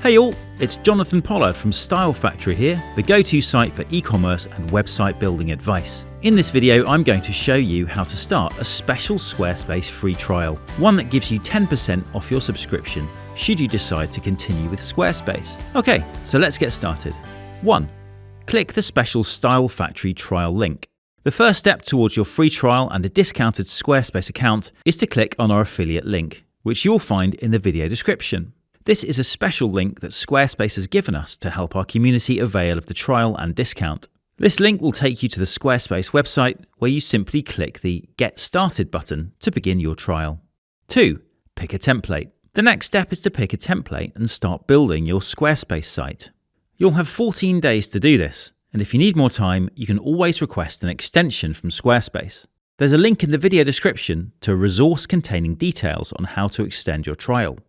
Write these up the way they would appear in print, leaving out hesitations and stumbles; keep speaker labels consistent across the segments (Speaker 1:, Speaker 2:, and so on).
Speaker 1: Hey all, it's Jonathan Pollard from Style Factory here, the go-to site for e-commerce and website building advice. In this video, I'm going to show you how to start a special Squarespace free trial, one that gives you 10% off your subscription should you decide to continue with Squarespace. Okay, so let's get started. 1. Click the special Style Factory trial link. The first step towards your free trial and a discounted Squarespace account is to click on our affiliate link, which you'll find in the video description. This is a special link that Squarespace has given us to help our community avail of the trial and discount. This link will take you to the Squarespace website where you simply click the Get Started button to begin your trial. 2. Pick a template. The next step is to pick a template and start building your Squarespace site. You'll have 14 days to do this, and if you need more time, you can always request an extension from Squarespace. There's a link in the video description to a resource containing details on how to extend your trial.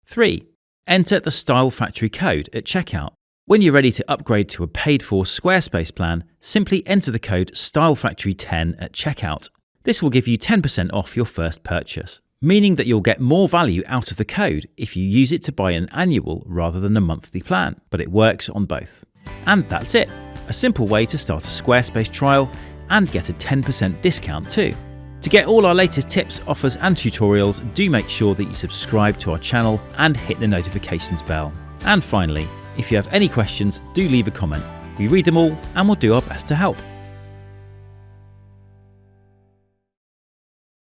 Speaker 1: 3. Enter the Style Factory code at checkout. When you're ready to upgrade to a paid-for Squarespace plan, simply enter the code StyleFactory10 at checkout. This will give you 10% off your first purchase, meaning that you'll get more value out of the code if you use it to buy an annual rather than a monthly plan, but it works on both. And that's it. A simple way to start a Squarespace trial and get a 10% discount too. To get all our latest tips, offers and tutorials, do make sure that you subscribe to our channel and hit the notifications bell. And finally, if you have any questions, do leave a comment. We read them all and we'll do our best to help.